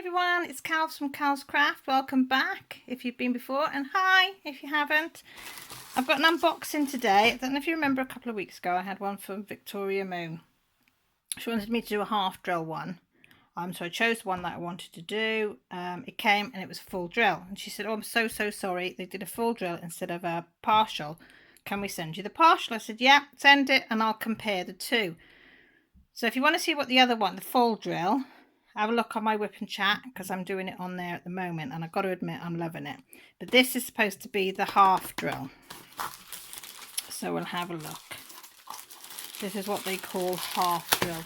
everyone, it's Calves from Cal's Craft. Welcome back if you've been before, and hi if you haven't. I've got an unboxing today. I don't know if you remember a couple of weeks ago I had one from Victoriamoon. She wanted me to do a half drill one. So I chose the one that I wanted to do. It came and it was a full drill. And she said, oh, I'm so sorry. They did a full drill instead of a partial. Can we send you the partial? I said, yeah, send it and I'll compare the two. So if you want to see what the other one, the full drill, have a look on my Whip and Chat because I'm doing it on there at the moment, and I've got to admit I'm loving it. But this is supposed to be the half drill. So we'll have a look. This is what they call half drill.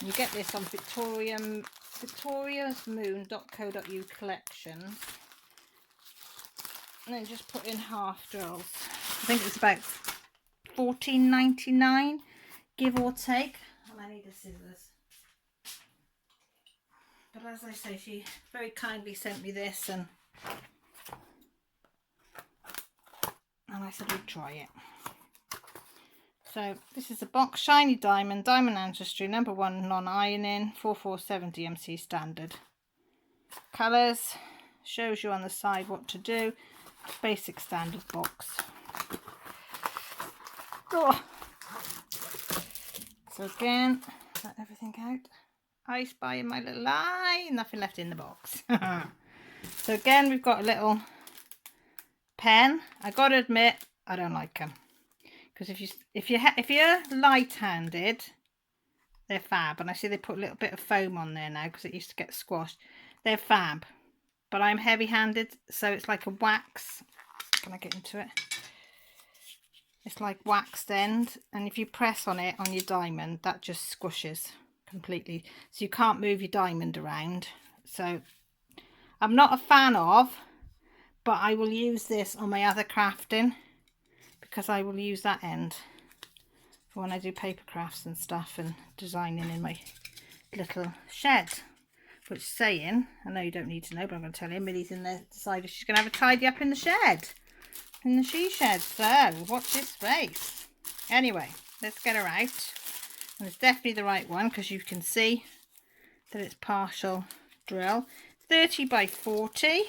You get this on Victoriamoon.co.uk collection. And then just put in half drills. I think it's about $14.99, give or take. And I need the scissors. But as I say, she very kindly sent me this, and I said we'd try it. So this is a box, shiny diamond ancestry, number 1 non-ironing, 4470 DMC standard. Colours, shows you on the side what to do. Basic standard box. Oh. So again, let everything out. I spy in my little eye, nothing left in the box. So again, we've got a little pen. I got to admit, I don't like them because if you're light-handed, they're fab. And I see they put a little bit of foam on there now because it used to get squashed. They're fab, but I'm heavy-handed, so it's like a wax. Can I get into it? It's like waxed end, and if you press on it on your diamond, that just squishes completely, so you can't move your diamond around. So I'm not a fan of, but I will use this on my other crafting because I will use that end for when I do paper crafts and stuff and designing in my little shed. Which saying, I know you don't need to know, but I'm going to tell you, Millie's in there decided she's going to have a tidy up in the shed, in the she shed, so watch this space. Anyway, let's get her out. And it's definitely the right one because you can see that it's partial drill. 30 by 40.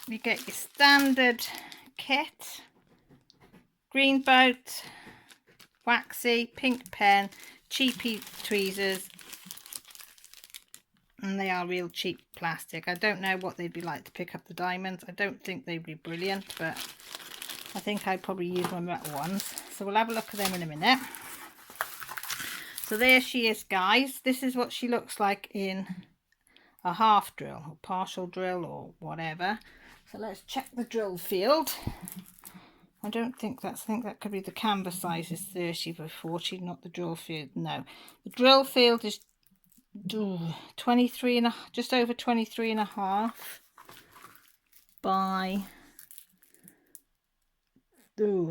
You get your standard kit. Green boat, waxy, pink pen, cheapy tweezers. And they are real cheap plastic. I don't know what they'd be like to pick up the diamonds. I don't think they'd be brilliant, but I think I'd probably use my metal ones. So we'll have a look at them in a minute. So there she is, guys. This is what she looks like in a half drill or partial drill or whatever. So let's check the drill field. I think that could be the canvas size is 30 by 40, not the drill field. No, the drill field is 23 and just over 23 and a half by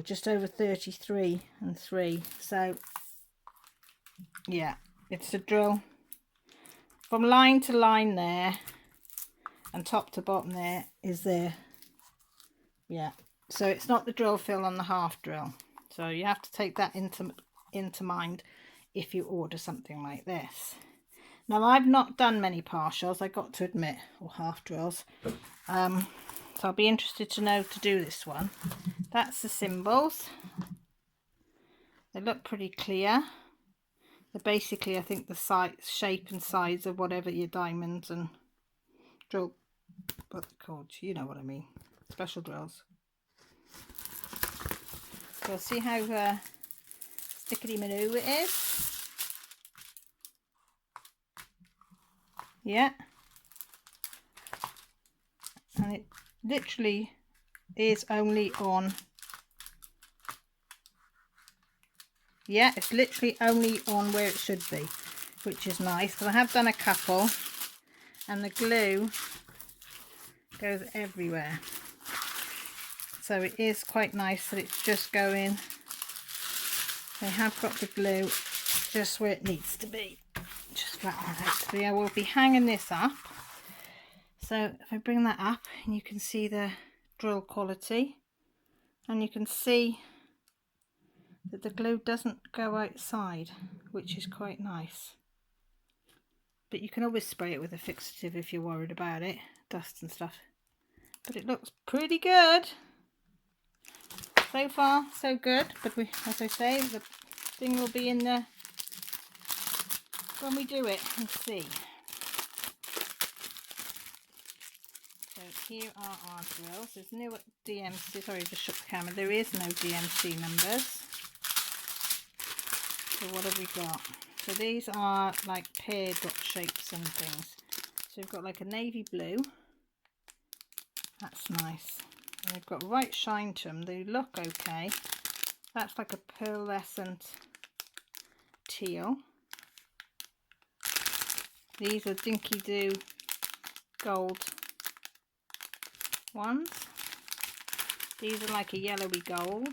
just over 33 and 3. So yeah, it's a drill from line to line there, and top to bottom there is there. Yeah, so it's not the drill fill on the half drill, so you have to take that into mind if you order something like this. Now, I've not done many partials, I got to admit, or half drills. So I'll be interested to know to do this one. That's the symbols. They look pretty clear. They're basically, I think, the size, shape and size of whatever your diamonds and drill, what they're called, you know what I mean. Special drills. So see how stickety-manoo it is. Yeah, and it literally is only on, yeah, it's literally only on where it should be, which is nice because I have done a couple and the glue goes everywhere, so it is quite nice that it's just going, they have got the glue just where it needs to be. Just flatten that out. So yeah, we'll be hanging this up. So if I bring that up, and you can see the drill quality, and you can see that the glue doesn't go outside, which is quite nice. But you can always spray it with a fixative if you're worried about it, dust and stuff. But it looks pretty good. So far, so good. But we, as I say, the thing will be in there when we do it and see. So here are our drills. There's no DMC, sorry, just shook the camera. There is no DMC numbers. So what have we got? So these are like pear dot shapes and things. So we've got like a navy blue. That's nice. And they've got right shine to them. They look okay. That's like a pearlescent teal. These are Dinky Doo gold ones. These are like a yellowy gold.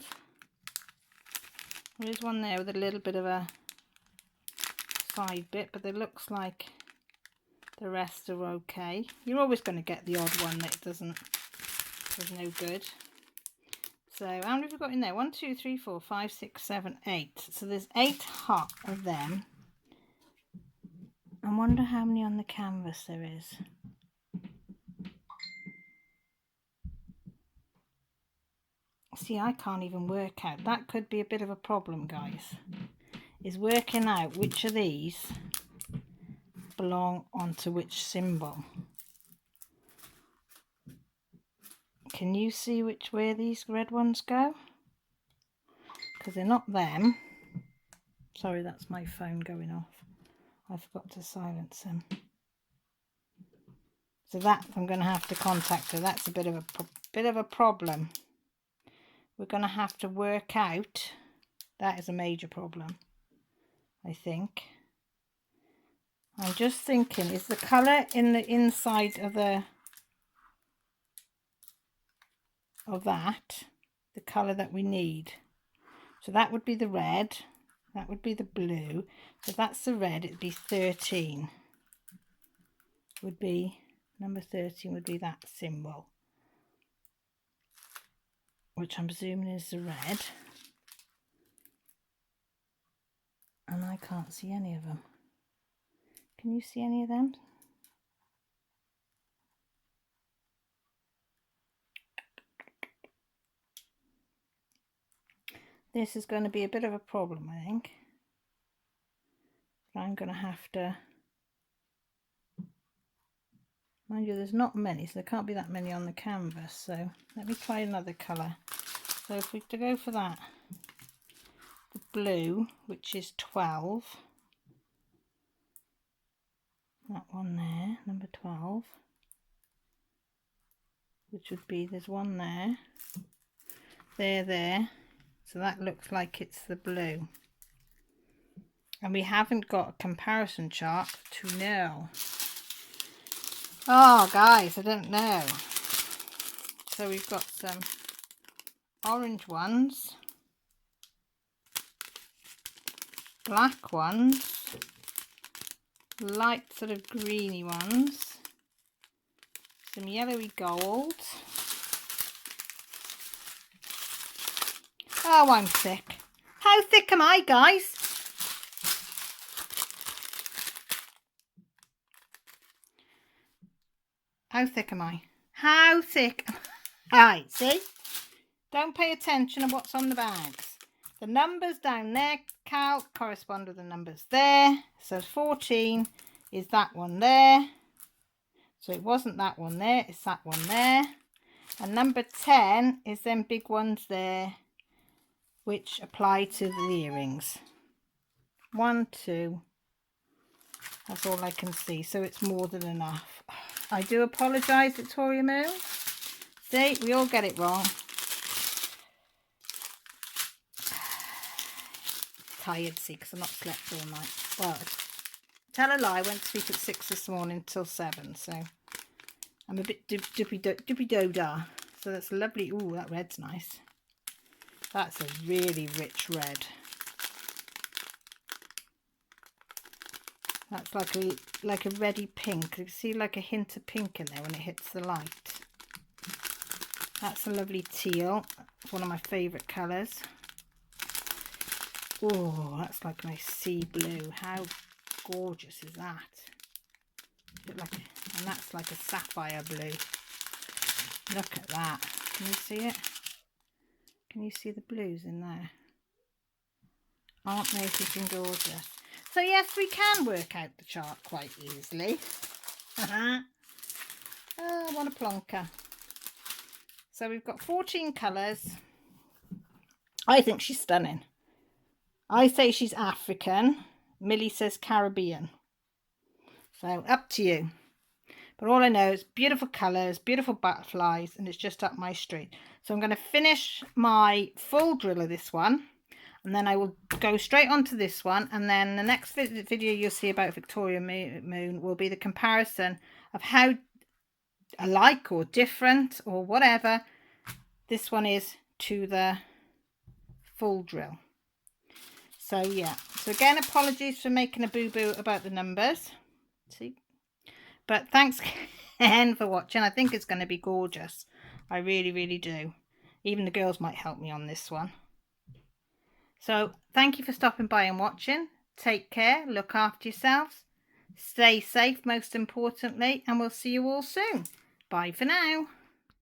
There is one there with a little bit of a side bit, but it looks like the rest are okay. You're always going to get the odd one that is no good. So how many have we got in there? 1, 2, 3, 4, 5, 6, 7, 8. So there's 8 hot of them. I wonder how many on the canvas there is. See, I can't even work out. That could be a bit of a problem, guys. Is working out which of these belong onto which symbol. Can you see which way these red ones go? Because they're not them. Sorry, that's my phone going off. I forgot to silence them. So that I'm going to have to contact her. That's a bit of a problem. We're going to have to work out. That is a major problem, I think. I'm just thinking, is the colour in the inside of that the colour that we need? So that would be the red, that would be the blue. So that's the red, it'd be 13. Would be number 13 would be that symbol, which I'm presuming is the red. And I can't see any of them. Can you see any of them? This is going to be a bit of a problem, I think. But I'm going to have to... Mind you, there's not many, so there can't be that many on the canvas. So let me try another colour. So if we to go for that, the blue, which is 12. That one there, number 12. Which would be, there's one there. There. So that looks like it's the blue. And we haven't got a comparison chart to know. Oh, guys, I don't know. So we've got some orange ones, black ones, light sort of greeny ones, some yellowy gold. Oh, I'm thick. How thick am I, guys? How thick am I? How thick? Right, see? Don't pay attention to what's on the bags. The numbers down there, Cal, correspond with the numbers there. So 14 is that one there. So it wasn't that one there, it's that one there. And number 10 is them big ones there, which apply to the earrings. 1, 2. That's all I can see, so it's more than enough. I do apologise, Victoriamoon. See, we all get it wrong. Tired, see, because I've not slept all night. Well, tell a lie, I went to sleep at 6 this morning till 7, so I'm a bit doopy-do-da. So that's lovely. Ooh, that red's nice. That's a really rich red. That's like a reddy pink. You can see like a hint of pink in there when it hits the light. That's a lovely teal. It's one of my favourite colours. Oh, that's like my sea blue. How gorgeous is that? And that's like a sapphire blue. Look at that. Can you see it? Can you see the blues in there? Aren't they looking gorgeous? So yes, we can work out the chart quite easily. Oh, what a plonker. So we've got 14 colours. I think she's stunning. I say she's African. Millie says Caribbean. So up to you. But all I know is beautiful colours, beautiful butterflies, and it's just up my street. So I'm going to finish my full drill of this one, and then I will go straight onto this one, and then the next video you'll see about Victoriamoon will be the comparison of how alike or different or whatever this one is to the full drill. So yeah, so again, apologies for making a boo-boo about the numbers. See? But thanks again for watching. I think it's going to be gorgeous. I really, really do. Even the girls might help me on this one. So thank you for stopping by and watching. Take care. Look after yourselves. Stay safe, most importantly. And we'll see you all soon. Bye for now.